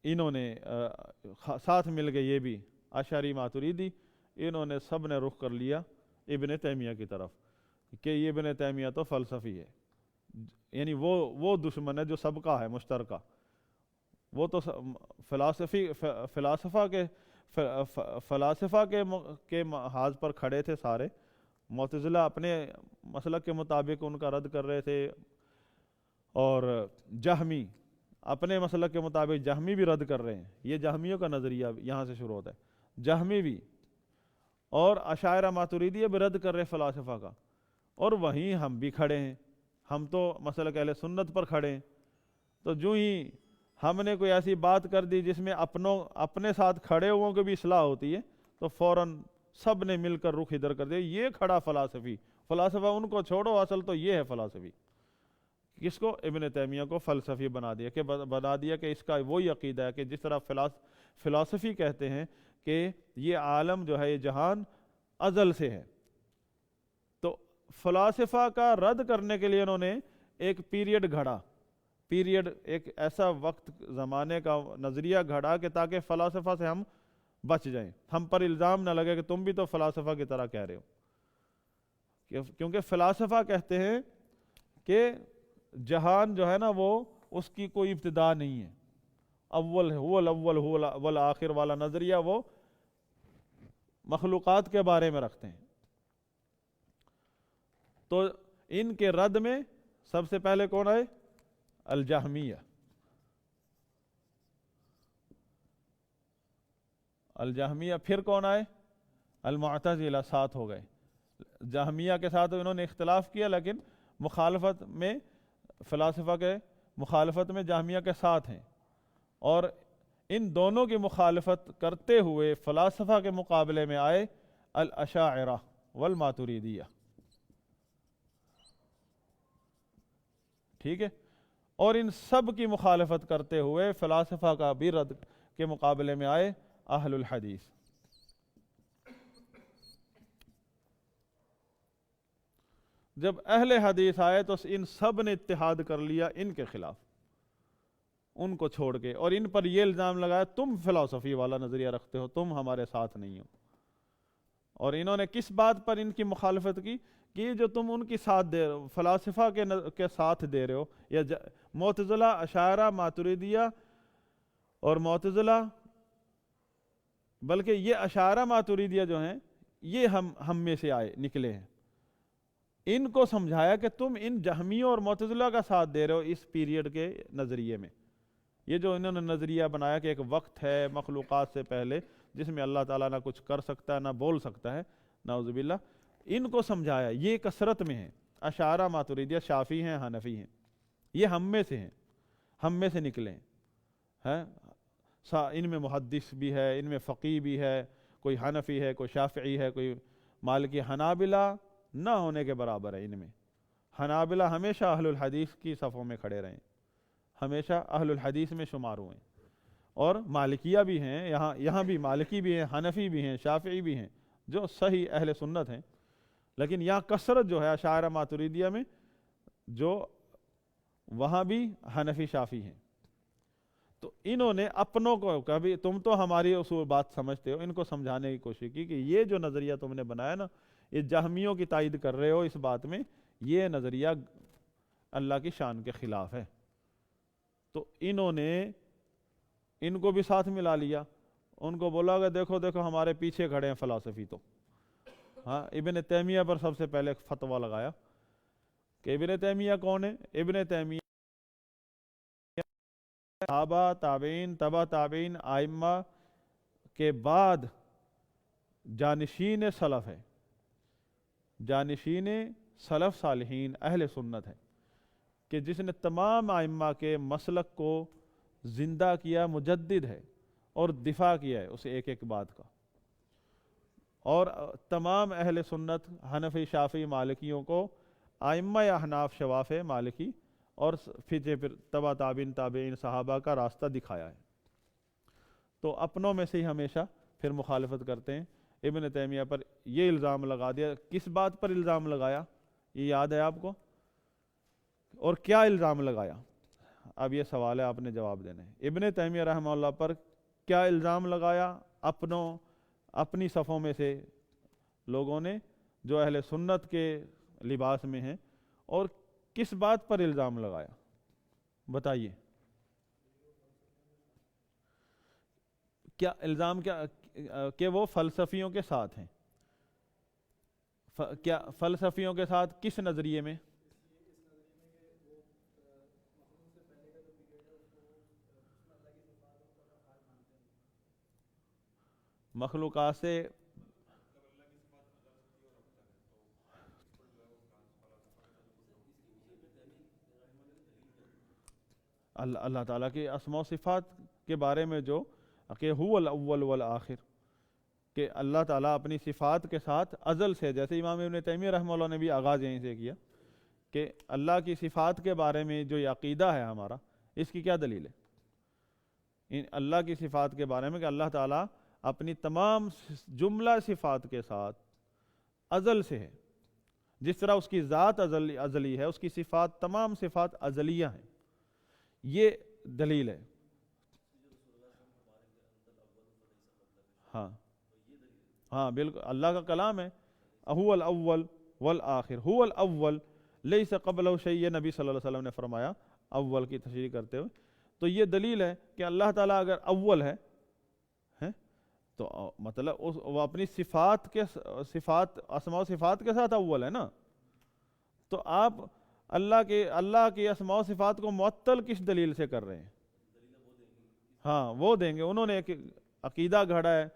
انہوں نے ساتھ مل کے یہ بھی اشعری ماتریدی، انہوں نے سب نے رخ کر لیا ابن تیمیہ کی طرف کہ یہ ابن تیمیہ تو فلسفی ہے. یعنی وہ دشمن ہے جو سب کا ہے مشترکہ. وہ تو فلاسفہ کے محاذ پر کھڑے تھے سارے. معتزلہ اپنے مسلک کے مطابق ان کا رد کر رہے تھے، اور جہمی اپنے مسلک کے مطابق جہمی بھی رد کر رہے ہیں. یہ جہمیوں کا نظریہ یہاں سے شروع ہوتا ہے، جہمی بھی، اور اشاعرہ ماتریدیہ بھی رد کر رہے فلاسفہ کا. اور وہیں ہم بھی کھڑے ہیں، ہم تو مسلک اہل سنت پر کھڑے ہیں. تو جو ہی ہم نے کوئی ایسی بات کر دی جس میں اپنے ساتھ کھڑے ہوئوں کی بھی اصلاح ہوتی ہے، تو فوراً سب نے مل کر رخ ادھر کر دیا. یہ کھڑا فلاسفہ ان کو چھوڑو، اصل تو یہ ہے فلسفی. کس کو؟ ابن تیمیہ کو فلسفی بنا دیا کہ اس کا وہی عقیدہ ہے کہ جس طرح فلسفی کہتے ہیں کہ یہ عالم جو ہے، یہ جہان ازل سے ہے. تو فلاسفہ کا رد کرنے کے لیے انہوں نے ایک پیریڈ گھڑا، ایک ایسا وقت زمانے کا نظریہ گھڑا کہ تاکہ فلاسفہ سے ہم بچ جائیں، ہم پر الزام نہ لگے کہ تم بھی تو فلاسفہ کی طرح کہہ رہے ہو. کیونکہ فلاسفہ کہتے ہیں کہ جہان جو ہے نا، وہ اس کی کوئی ابتدا نہیں ہے، اول والآخر والا نظریہ وہ مخلوقات کے بارے میں رکھتے ہیں. تو ان کے رد میں سب سے پہلے کون آئے؟ الجہمیہ. پھر کون آئے؟ المعتزلہ. ساتھ ہو گئے. جہمیہ کے ساتھ انہوں نے اختلاف کیا، لیکن مخالفت میں فلاسفہ کے مخالفت میں جہمیہ کے ساتھ ہیں. اور ان دونوں کی مخالفت کرتے ہوئے فلاسفہ کے مقابلے میں آئے الاشاعرہ والماتریدیہ. ٹھیک ہے. اور ان سب کی مخالفت کرتے ہوئے فلاسفہ کا بھی رد کے مقابلے میں آئے اہل الحدیث. جب اہل حدیث آئے تو ان سب نے اتحاد کر لیا ان کے خلاف، ان کو چھوڑ کے، اور ان پر یہ الزام لگایا تم فلسفی والا نظریہ رکھتے ہو، تم ہمارے ساتھ نہیں ہو. اور انہوں نے کس بات پر ان کی مخالفت کی کہ یہ جو تم ان کی ساتھ دے رہے ہو، فلاسفہ کے ساتھ دے رہے ہو، یا معتزلہ، اشاعرہ، ماتریدیہ اور معتزلہ، بلکہ یہ اشاعرہ ماتریدیہ جو ہیں یہ ہم میں سے نکلے ہیں، ان کو سمجھایا کہ تم ان جہمیوں اور معتزلہ کا ساتھ دے رہے ہو اس پیریڈ کے نظریے میں. یہ جو انہوں نے نظریہ بنایا کہ ایک وقت ہے مخلوقات سے پہلے جس میں اللہ تعالیٰ نہ کچھ کر سکتا ہے نہ بول سکتا ہے، نعوذ باللہ، ان کو سمجھایا. یہ کثرت میں ہیں، اشاعرہ، ماتریدیہ، شافعی ہیں، حنفی ہیں، یہ ہم میں سے ہیں، ہم میں سے نکلے ہیں. ان میں محدث بھی ہے، ان میں فقیہ بھی ہے، کوئی حنفی ہے، کوئی شافعی ہے، کوئی مالکی. حنابلہ نہ ہونے کے برابر ہے ان میں. حنابلہ ہمیشہ اہل الحدیث کی صفوں میں کھڑے رہے، ہمیشہ اہل الحدیث میں شمار ہوئے. اور مالکیہ بھی ہیں، یہاں بھی مالکی بھی ہیں، حنفی بھی ہیں، شافعی بھی ہیں جو صحیح اہل سنت ہیں. لیکن یہاں کثرت جو ہے اشاعرہ ماتریدیہ میں، جو وہاں بھی حنفی شافعی ہیں. تو انہوں نے اپنوں کو کبھی، تم تو ہماری اصول بات سمجھتے ہو، ان کو سمجھانے کی کوشش کی کہ یہ جو نظریہ تم نے بنایا نا، یہ جہمیوں کی تائید کر رہے ہو اس بات میں، یہ نظریہ اللہ کی شان کے خلاف ہے. تو انہوں نے ان کو بھی ساتھ ملا لیا، ان کو بولا کہ دیکھو دیکھو ہمارے پیچھے کھڑے ہیں فلاسفی. تو ہاں، ابن تیمیہ پر سب سے پہلے فتویٰ لگایا کہ ابن تیمیہ کون ہے؟ ابن تیمیہ صحابہ، تابعین، تبع تابعین، ائمہ کے بعد جانشین سلف ہے، جانشین سلف صالحین اہل سنت ہے، کہ جس نے تمام ائمہ کے مسلک کو زندہ کیا، مجدد ہے اور دفاع کیا ہے اسے ایک ایک بات کا. اور تمام اہل سنت حنفی، شافعی، مالکیوں کو ائمہ احناف، شوافع، مالکی اور پھر تبع تابعین، تابعین، صحابہ کا راستہ دکھایا ہے. تو اپنوں میں سے ہی ہمیشہ پھر مخالفت کرتے ہیں. ابن تیمیہ پر یہ الزام لگا دیا. کس بات پر الزام لگایا یہ یاد ہے آپ کو؟ اور کیا الزام لگایا؟ اب یہ سوال ہے، آپ نے جواب دینا ہے. ابن تیمیہ رحمہ اللہ پر کیا الزام لگایا اپنی صفوں میں سے لوگوں نے جو اہل سنت کے لباس میں ہیں، اور کس بات پر الزام لگایا بتائیے؟ کیا الزام کیا کہ وہ فلسفیوں کے ساتھ ہیں؟ کیا فلسفیوں کے ساتھ کس نظریے میں؟ مخلوقات سے اللہ تعالیٰ کے اسماء و صفات کے بارے میں جو کہ هو الاول والآخر، کہ اللہ تعالیٰ اپنی صفات کے ساتھ ازل سے، جیسے امام ابن تیمیہ رحمہ اللہ نے بھی آغاز یہیں سے کیا کہ اللہ کی صفات کے بارے میں جو یہ عقیدہ ہے ہمارا، اس کی کیا دلیل ہے؟ اللہ کی صفات کے بارے میں کہ اللہ تعالیٰ اپنی تمام جملہ صفات کے ساتھ ازل سے ہے، جس طرح اس کی ذات ازلی ہے، اس کی صفات، تمام صفات ازلیہ ہیں. یہ دلیل ہے. ہاں بالکل، اللہ کا کلام ہے. هو الاول والآخر، هو الاول لیس قبلہ شیء، نبی صلی اللہ علیہ وسلم نے فرمایا اول کی تشریح کرتے ہوئے. تو یہ دلیل ہے کہ اللہ تعالیٰ اگر اول ہے تو مطلب وہ اپنی صفات اسماء و صفات کے ساتھ اول ہے نا. تو آپ اللہ کی اسماء و صفات کو معطل کس دلیل سے کر رہے ہیں؟ ہاں وہ دیں گے. انہوں نے ایک عقیدہ گھڑا ہے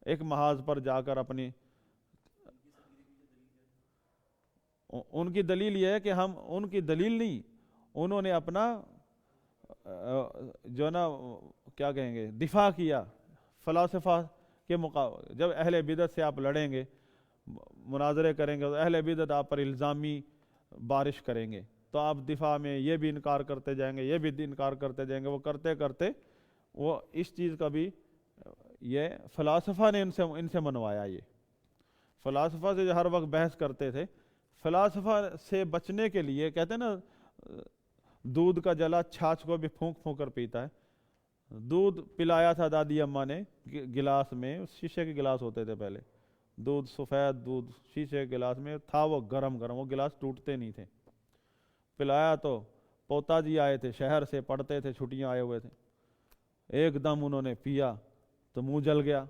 ایک محاذ پر جا کر اپنی، ان کی دلیل یہ ہے کہ ہم ان کی دلیل نہیں، انہوں نے اپنا جو نا کیا کہیں گے دفاع کیا فلاسفہ کے مقابل. جب اہل بدعت سے آپ لڑیں گے، مناظرے کریں گے، تو اہل بدعت آپ پر الزامی بارش کریں گے، تو آپ دفاع میں یہ بھی انکار کرتے جائیں گے، یہ بھی انکار کرتے جائیں گے. وہ کرتے کرتے وہ اس چیز کا بھی، یہ فلاسفہ نے ان سے منوایا. یہ فلاسفہ سے جو ہر وقت بحث کرتے تھے، فلاسفہ سے بچنے کے لیے کہتے ہیں نا دودھ کا جلا چھاچھ کو بھی پھونک پھونک کر پیتا ہے. دودھ پلایا تھا دادی اماں نے گلاس میں، شیشے کے گلاس ہوتے تھے پہلے، دودھ سفید دودھ شیشے کے گلاس میں تھا، وہ گرم گرم، وہ گلاس ٹوٹتے نہیں تھے، پلایا تو پوتا جی آئے تھے شہر سے، پڑھتے تھے، چھٹیاں آئے ہوئے تھے، ایک دم انہوں نے پیا تو منہ جل گیا،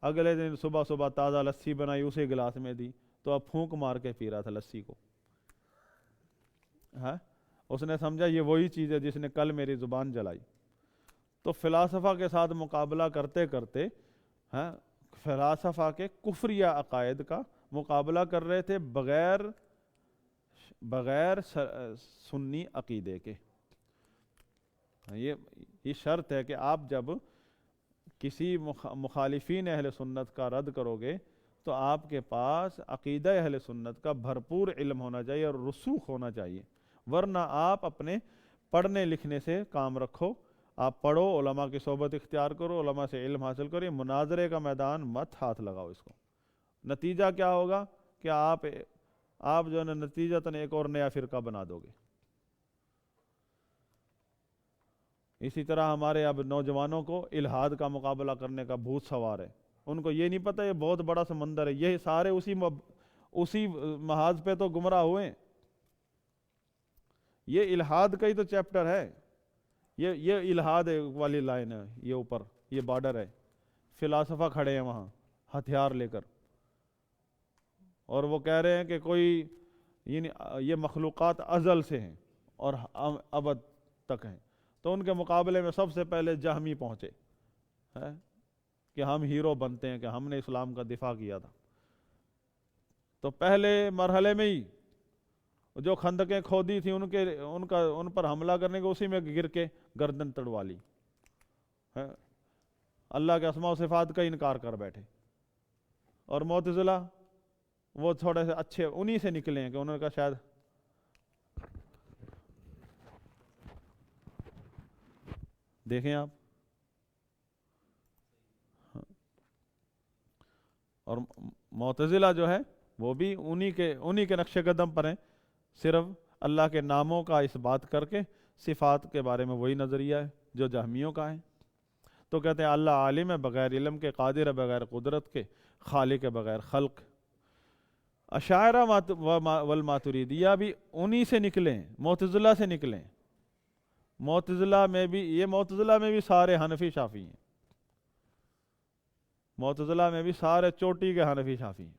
اگلے دن صبح صبح تازہ لسی بنائی اسی گلاس میں دی، تو اب پھونک مار کے پی رہا تھا لسی کو، ہاں اس نے سمجھا یہ وہی چیز ہے جس نے کل میری زبان جلائی۔ تو فلاسفہ کے ساتھ مقابلہ کرتے کرتے ہاں فلاسفہ کے کفریہ عقائد کا مقابلہ کر رہے تھے بغیر سنی عقیدے کے۔ یہ شرط ہے کہ آپ جب کسی مخالفین اہل سنت کا رد کرو گے تو آپ کے پاس عقیدہ اہل سنت کا بھرپور علم ہونا چاہیے اور رسوخ ہونا چاہیے، ورنہ آپ اپنے پڑھنے لکھنے سے کام رکھو، آپ پڑھو، علماء کی صحبت اختیار کرو، علماء سے علم حاصل کرو، مناظرے کا میدان مت ہاتھ لگاؤ اس کو۔ نتیجہ کیا ہوگا کہ آپ جو ہے نا نتیجتاً ایک اور نیا فرقہ بنا دو گے۔ اسی طرح ہمارے اب نوجوانوں کو الحاد کا مقابلہ کرنے کا بھوت سوار ہے، ان کو یہ نہیں پتہ یہ بہت بڑا سمندر ہے، یہ سارے اسی محاذ پہ تو گمراہ ہوئے ہیں۔ یہ الحاد کا ہی تو چیپٹر ہے، یہ الحاد والی لائن ہے، یہ اوپر یہ بارڈر ہے، فلاسفہ کھڑے ہیں وہاں ہتھیار لے کر، اور وہ کہہ رہے ہیں کہ کوئی یہ مخلوقات ازل سے ہیں اور ابد تک ہیں، تو ان کے مقابلے میں سب سے پہلے جہمی پہنچے کہ ہم ہیرو بنتے ہیں کہ ہم نے اسلام کا دفاع کیا تھا۔ تو پہلے مرحلے میں ہی جو خندقیں کھودی تھیں ان پر حملہ کرنے کے اسی میں گر کے گردن تڑوا لی، اللہ کے اسماء و صفات کا انکار کر بیٹھے۔ اور معتزلہ وہ تھوڑے سے اچھے انہی سے نکلے ہیں کہ انہوں نے کہا شاید دیکھیں آپ، اور معتزلہ جو ہے وہ بھی انہی کے نقش قدم پر ہیں، صرف اللہ کے ناموں کا اس بات کر کے صفات کے بارے میں وہی نظریہ ہے جو جہمیوں کا ہے۔ تو کہتے ہیں اللہ عالم ہے بغیر علم کے، قادر ہے بغیر قدرت کے، خالق ہے بغیر خلق۔ اشاعرہ والماتریدیہ بھی انہی سے نکلے ہیں، معتزلہ سے نکلے ہیں۔ معتزلہ میں بھی سارے حنفی شافعی ہیں، معتزلہ میں بھی سارے چوٹی کے حنفی شافعی ہیں۔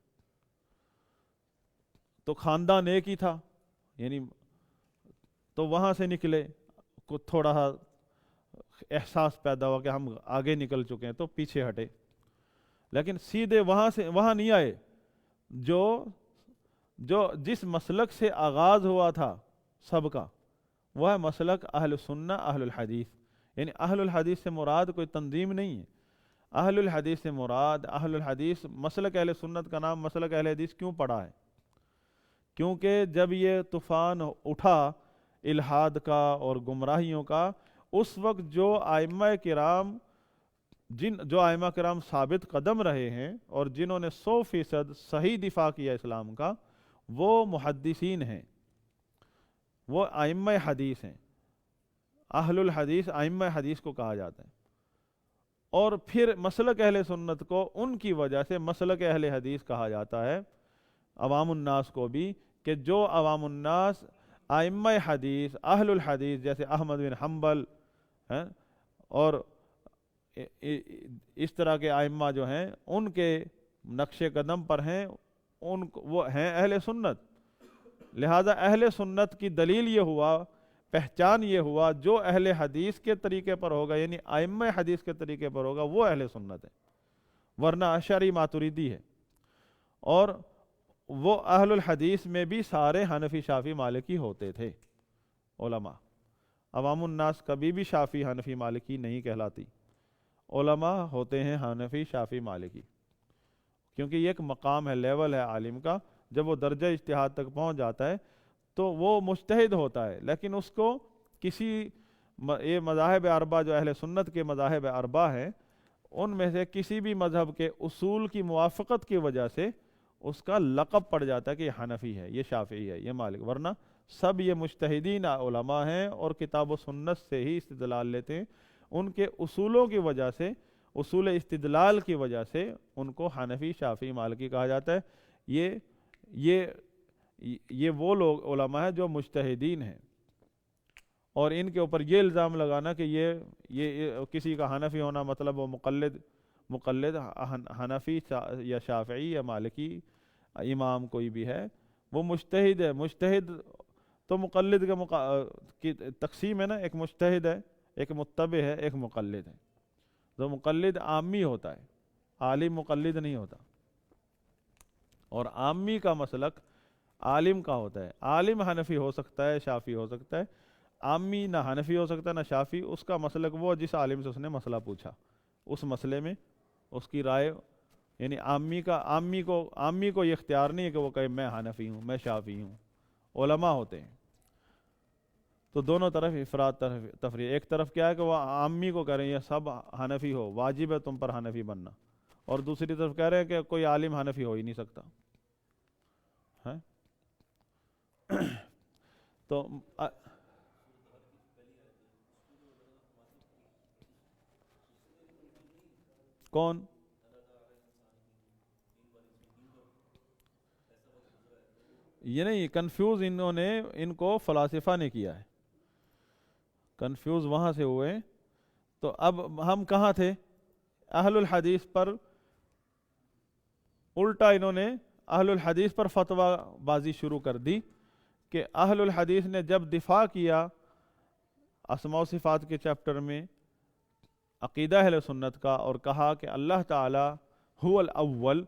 تو خاندان ایک ہی تھا، یعنی تو وہاں سے نکلے، کچھ تھوڑا سا احساس پیدا ہوا کہ ہم آگے نکل چکے ہیں تو پیچھے ہٹے، لیکن سیدھے وہاں نہیں آئے جو جس مسلک سے آغاز ہوا تھا سب کا، وہ ہے مسلک اہل سنہ اہل الحدیث۔ یعنی اہل الحدیث سے مراد کوئی تنظیم نہیں ہے، اہل الحدیث سے مراد اہل الحدیث، مسلک اہل سنت کا نام مسلک اہل حدیث کیوں پڑا ہے؟ کیونکہ جب یہ طوفان اٹھا الحاد کا اور گمراہیوں کا، اس وقت جو ائمہ کرام ثابت قدم رہے ہیں اور جنہوں نے 100% صحیح دفاع کیا اسلام کا، وہ محدثین ہیں، وہ ائمہ حدیث ہیں، اہل الحدیث ائمہ حدیث کو کہا جاتا ہے۔ اور پھر مسلک اہل سنت کو ان کی وجہ سے مسلک اہل حدیث کہا جاتا ہے، عوام الناس کو بھی، کہ جو عوام الناس ائمہ حدیث اہل الحدیث جیسے احمد بن حنبل اور اس طرح کے ائمہ جو ہیں ان کے نقش قدم پر ہیں، وہ ہیں اہل سنت۔ لہذا اہل سنت کی دلیل یہ ہوا، پہچان یہ ہوا، جو اہل حدیث کے طریقے پر ہوگا، یعنی ائمہ حدیث کے طریقے پر ہوگا، وہ اہل سنت ہے، ورنہ اشعری ماتریدی ہے۔ اور وہ اہل الحدیث میں بھی سارے حنفی شافعی مالکی ہوتے تھے علماء، عوام الناس کبھی بھی شافعی حنفی مالکی نہیں کہلاتی، علماء ہوتے ہیں حنفی شافعی مالکی، کیونکہ یہ ایک مقام ہے، لیول ہے عالم کا، جب وہ درجہ اجتہاد تک پہنچ جاتا ہے تو وہ مجتہد ہوتا ہے، لیکن اس کو یہ مذاہب اربعہ جو اہل سنت کے مذاہب اربعہ ہیں، ان میں سے کسی بھی مذہب کے اصول کی موافقت کی وجہ سے اس کا لقب پڑ جاتا ہے کہ یہ حنفی ہے، یہ شافعی ہے، یہ مالک، ورنہ سب یہ مجتہدین علماء ہیں اور کتاب و سنت سے ہی استدلال لیتے ہیں، ان کے اصولوں کی وجہ سے اصول استدلال کی وجہ سے ان کو حنفی، شافعی، مالکی کہا جاتا ہے۔ یہ وہ لوگ علماء ہیں جو مجتہدین ہیں، اور ان کے اوپر یہ الزام لگانا کہ یہ کسی کا حنفی ہونا مطلب وہ مقلد حنفی یا شافعی یا مالکی امام کوئی بھی ہے وہ مجتہد ہے۔ مجتہد تو مقلد کی تقسیم ہے نا، ایک مجتہد ہے، ایک متبع ہے، ایک مقلد ہے۔ تو مقلد عامی ہوتا ہے، عالم مقلد نہیں ہوتا، اور عامی کا مسلک عالم کا ہوتا ہے۔ عالم حنفی ہو سکتا ہے، شافعی ہو سکتا ہے، عامی نہ حنفی ہو سکتا ہے نہ شافعی۔ اس کا مسلک وہ جس عالم سے اس نے مسئلہ پوچھا، اس مسئلے میں اس کی رائے، یعنی عامی کو یہ اختیار نہیں ہے کہ وہ کہے میں حنفی ہوں، میں شافعی ہوں۔ علماء ہوتے ہیں۔ تو دونوں طرف افراد تفریق، ایک طرف کیا ہے کہ وہ عامی کو کہہ رہے ہیں یہ سب حنفی ہو، واجب ہے تم پر حنفی بننا، اور دوسری طرف کہہ رہے ہیں کہ کوئی عالم حنفی ہو ہی نہیں سکتا ہے۔ تو کون؟ یہ نہیں، کنفیوز ان کو فلاسفہ نے کیا ہے، کنفیوز وہاں سے ہوئے۔ تو اب ہم کہاں تھے؟ اہل الحدیث پر الٹا انہوں نے اہل الحدیث پر فتویٰ بازی شروع کر دی کہ اہل الحدیث نے جب دفاع کیا اسماء و صفات کے چیپٹر میں عقیدہ اہل سنت کا، اور کہا کہ اللہ تعالی هو الاول،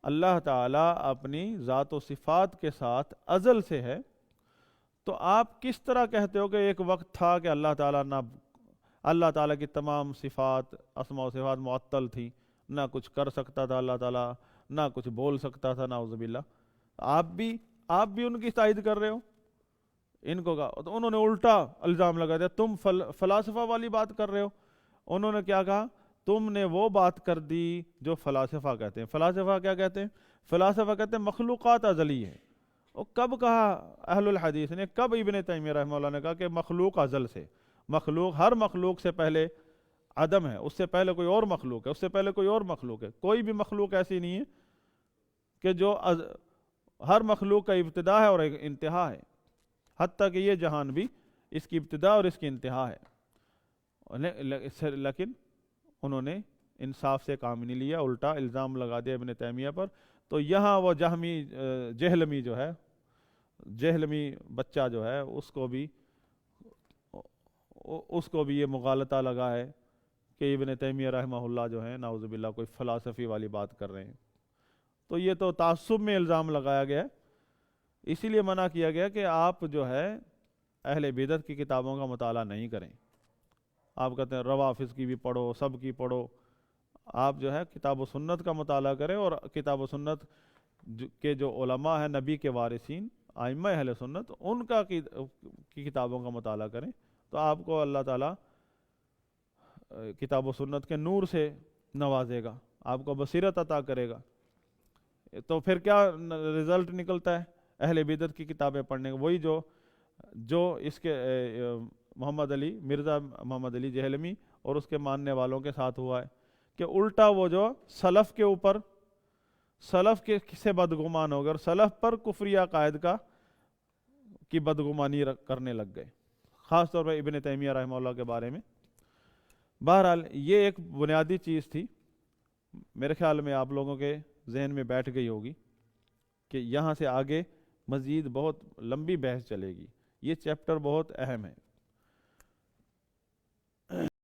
اللہ تعالیٰ اپنی ذات و صفات کے ساتھ ازل سے ہے، تو آپ کس طرح کہتے ہو کہ ایک وقت تھا کہ اللہ تعالیٰ کی تمام صفات، اسماء و صفات معطل تھی، نہ کچھ کر سکتا تھا اللہ تعالیٰ، نہ کچھ بول سکتا تھا، نعوذ باللہ۔ آپ بھی ان کی تائید کر رہے ہو؟ ان کو کہا، تو انہوں نے الٹا الزام لگا دیا تم فلاسفہ والی بات کر رہے ہو۔ انہوں نے کیا کہا؟ تم نے وہ بات کر دی جو فلاسفہ کہتے ہیں۔ فلاسفہ کیا کہتے ہیں؟ فلاسفہ کہتے ہیں مخلوقات ازلی ہے۔ اور کب کہا اہل الحدیث نے، کب ابن تیمیہ رحمہ اللہ نے کہا کہ مخلوق ازل سے، ہر مخلوق سے پہلے عدم ہے، اس سے پہلے کوئی اور مخلوق ہے، اس سے پہلے کوئی اور مخلوق ہے، کوئی بھی مخلوق ایسی نہیں ہے کہ جو ہر مخلوق کا ابتدا ہے اور ایک انتہا ہے، حتیٰ کہ یہ جہان بھی اس کی ابتدا اور اس کی انتہا ہے۔ لیکن انہوں نے انصاف سے کام نہیں لیا، الٹا الزام لگا دیا ابن تیمیہ پر۔ تو یہاں وہ جہلمی جو ہے، جہلمی بچہ جو ہے، اس کو بھی یہ مغالطہ لگا ہے کہ ابن تیمیہ رحمہ اللہ جو ہے نعوذ باللہ کوئی فلسفی والی بات کر رہے ہیں۔ تو یہ تو تعصب میں الزام لگایا گیا، اسی لیے منع کیا گیا کہ آپ جو ہے اہل بدعت کی کتابوں کا مطالعہ نہیں کریں۔ آپ کہتے ہیں روافض کی بھی پڑھو، سب کی پڑھو، آپ جو ہے کتاب و سنت کا مطالعہ کریں، اور کتاب و سنت کے جو علماء ہیں نبی کے وارثین ائمہ اہل سنت، ان کا کی کتابوں کا مطالعہ کریں، تو آپ کو اللہ تعالیٰ کتاب و سنت کے نور سے نوازے گا، آپ کو بصیرت عطا کرے گا۔ تو پھر کیا رزلٹ نکلتا ہے اہل بدعت کی کتابیں پڑھنے کا؟ وہی جو اس کے مرزا محمد علی جہلمی اور اس کے ماننے والوں کے ساتھ ہوا ہے، کہ الٹا وہ جو سلف کے اوپر، سلف کے سے بدگمان ہو گئے، اور سلف پر کفری عقائد کی بدگمانی کرنے لگ گئے، خاص طور پر ابن تیمیہ رحمہ اللہ کے بارے میں۔ بہرحال یہ ایک بنیادی چیز تھی، میرے خیال میں آپ لوگوں کے ذہن میں بیٹھ گئی ہوگی کہ یہاں سے آگے مزید بہت لمبی بحث چلے گی، یہ چیپٹر بہت اہم ہے۔